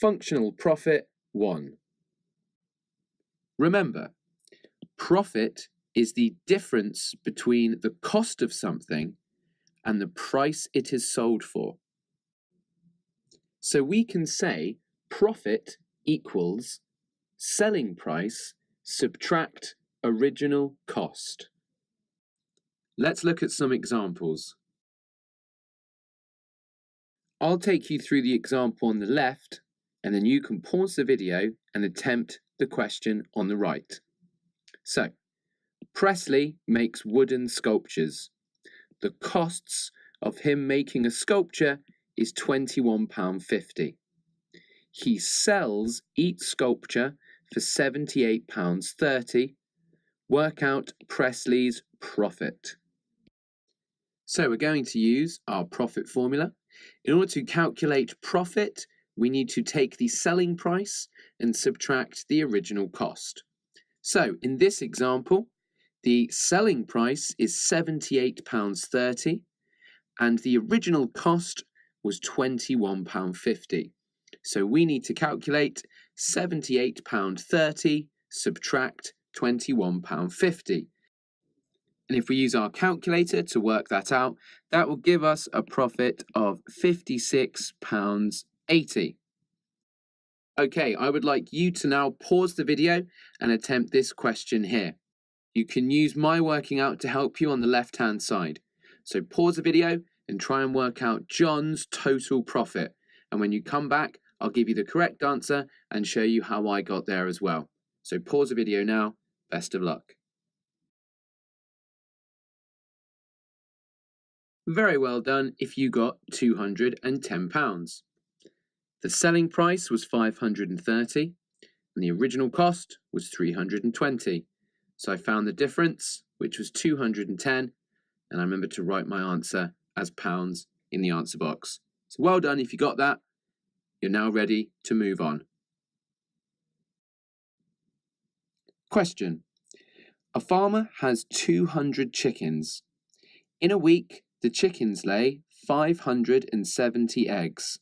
Functional profit 1. Remember, profit is the difference between the cost of something and the price it is sold for. So we can say profit equals selling price subtract original cost. Let's look at some examples. I'll take you through the example on the left, and then you can pause the video and attempt the question on the right. So, Presley makes wooden sculptures. The costs of him making a sculpture is £21.50. He sells each sculpture for £78.30. Work out Presley's profit. So we're going to use our profit formula. In order to calculate profit, we need to take the selling price and subtract the original cost. So in this example, the selling price is £78.30 and the original cost was £21.50. So we need to calculate £78.30 subtract £21.50. And if we use our calculator to work that out, that will give us a profit of £56.80. Okay, I would like you to now pause the video and attempt this question here. You can use my working out to help you on the left-hand side. So pause the video and try and work out John's total profit. And when you come back, I'll give you the correct answer and show you how I got there as well. So pause the video now. Best of luck. Very well done if you got £210. The selling price was £530 and the original cost was £320. So I found the difference, which was £210, and I remembered to write my answer as pounds in the answer box. So well done if you got that. You're now ready to move on. Question. A farmer has 200 chickens. In a week, the chickens lay 570 eggs.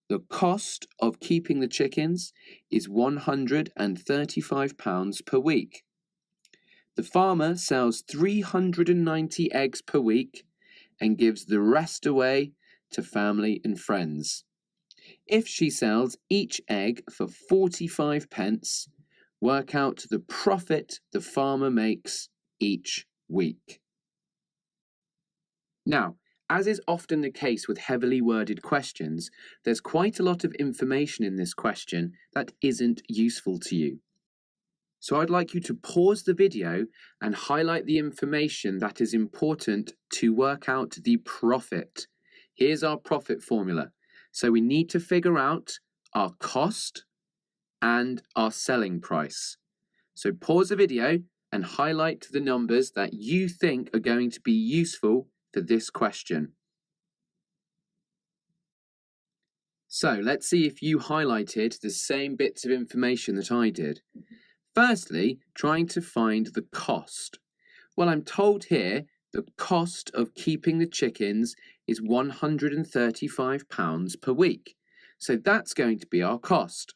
The cost of keeping the chickens is £135 per week. The farmer sells 390 eggs per week and gives the rest away to family and friends. If she sells each egg for 45 pence, work out the profit the farmer makes each week. Now, as is often the case with heavily worded questions, there's quite a lot of information in this question that isn't useful to you. So I'd like you to pause the video and highlight the information that is important to work out the profit. Here's our profit formula. So we need to figure out our cost and our selling price. So pause the video and highlight the numbers that you think are going to be useful for this question. So let's see if you highlighted the same bits of information that I did. Firstly, trying to find the cost. Well, I'm told here the cost of keeping the chickens is £135 per week. So that's going to be our cost.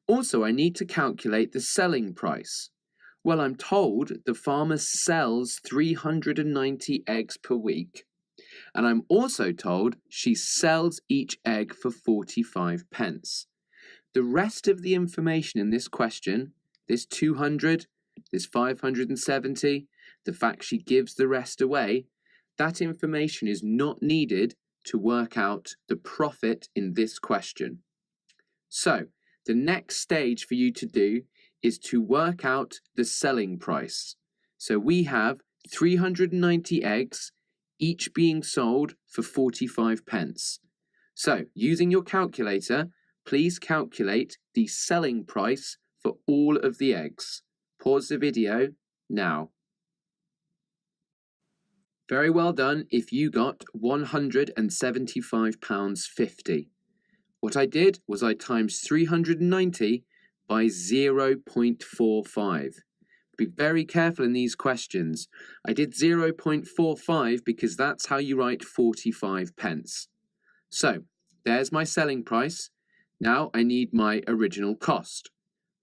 Also, I need to calculate the selling price. Well, I'm told the farmer sells 390 eggs per week. And I'm also told she sells each egg for 45 pence. The rest of the information in this question, this 200, this 570, the fact she gives the rest away, that information is not needed to work out the profit in this question. So, the next stage for you to do is to work out the selling price. So we have 390 eggs, each being sold for 45 pence. So, using your calculator, please calculate the selling price for all of the eggs. Pause the video now. Very well done if you got £175.50. What I did was I times 390 by 0.45. Be very careful in these questions. I did 0.45 because that's how you write 45 pence. So, there's my selling price. Now I need my original cost.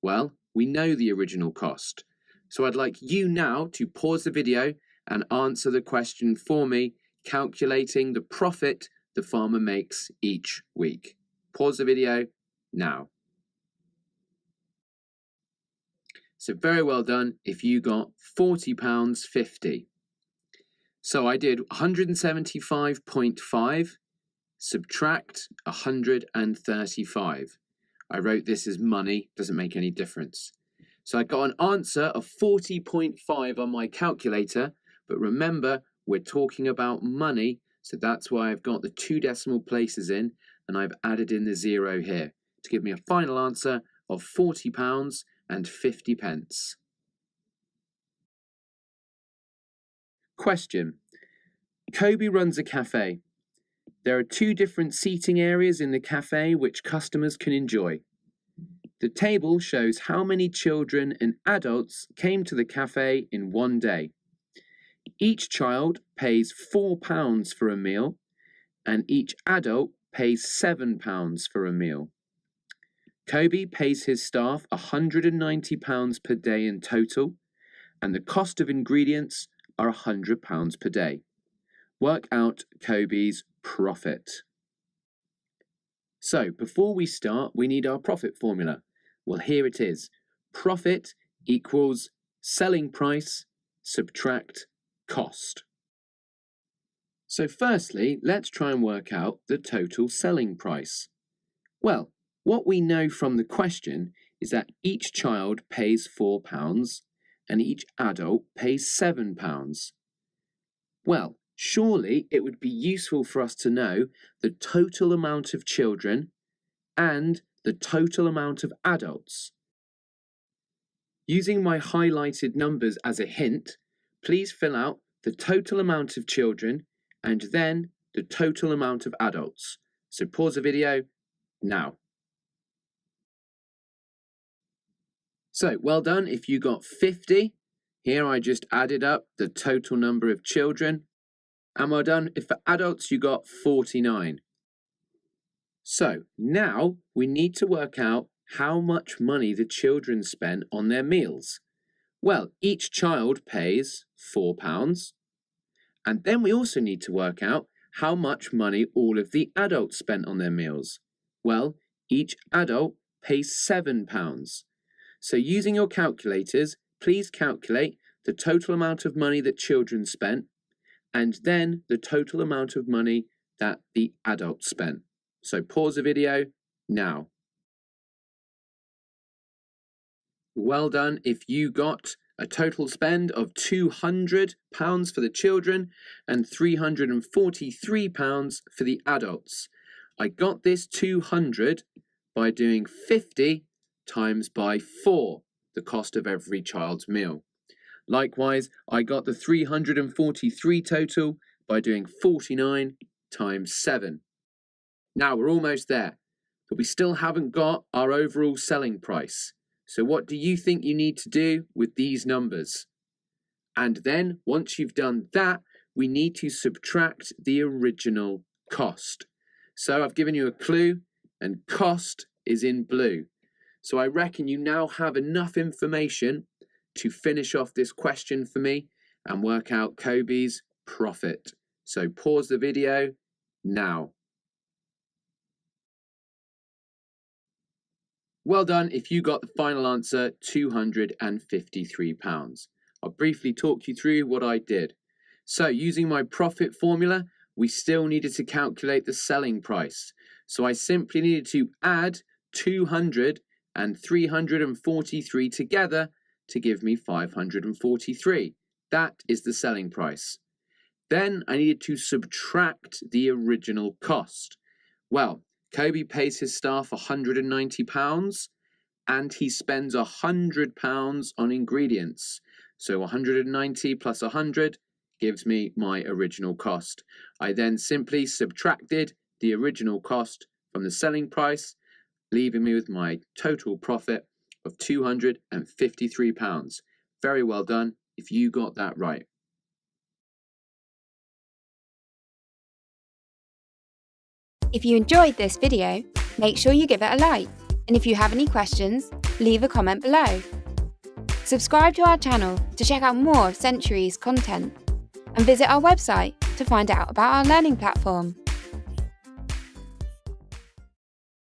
Well, we know the original cost. So I'd like you now to pause the video and answer the question for me, calculating the profit the farmer makes each week. Pause the video now. So very well done if you got £40.50. So I did 175.5 subtract 135. I wrote this as money, doesn't make any difference. So I got an answer of 40.5 on my calculator, but remember, we're talking about money, so that's why I've got the 2 decimal places in, and I've added in the 0 here to give me a final answer of £40.50. Question. Kobe runs a cafe. There are 2 different seating areas in the cafe which customers can enjoy. The table shows how many children and adults came to the cafe in one day. Each child pays £4 for a meal, and each adult pays £7 for a meal. Kobe pays his staff £190 per day in total, and the cost of ingredients are £100 per day. Work out Kobe's profit. So, before we start, we need our profit formula. Well, here it is. Profit equals selling price subtract cost. So firstly, let's try and work out the total selling price. Well, what we know from the question is that each child pays £4 and each adult pays £7. Well, surely it would be useful for us to know the total amount of children and the total amount of adults. Using my highlighted numbers as a hint, please fill out the total amount of children and then the total amount of adults. So pause the video now. So well done if you got 50. Here I just added up the total number of children. And well done if for adults you got 49. So now we need to work out how much money the children spent on their meals. Well, each child pays £4. And then we also need to work out how much money all of the adults spent on their meals. Well, each adult pays £7. So using your calculators, please calculate the total amount of money that children spent and then the total amount of money that the adults spent. So pause the video now. Well done if you got a total spend of £200 for the children and £343 for the adults. I got this 200 by doing 50 times by 4, the cost of every child's meal. Likewise, I got the 343 total by doing 49 times 7. Now we're almost there, but we still haven't got our overall selling price. So what do you think you need to do with these numbers? And then, once you've done that, we need to subtract the original cost. So I've given you a clue, and cost is in blue. So I reckon you now have enough information to finish off this question for me and work out Kobe's profit. So pause the video now. Well done if you got the final answer, £253. I'll briefly talk you through what I did. So using my profit formula, we still needed to calculate the selling price. So I simply needed to add 200 and 343 together to give me 543. That is the selling price. Then I needed to subtract the original cost. Well, Kobe pays his staff £190 and he spends £100 on ingredients. So 190 plus 100 gives me my original cost. I then simply subtracted the original cost from the selling price, leaving me with my total profit of £253. Very well done if you got that right. If you enjoyed this video, Make sure you give it a like, and if you have any questions, leave a comment below. Subscribe to our channel to check out more of Century's content, and visit our website to find out about our learning platform.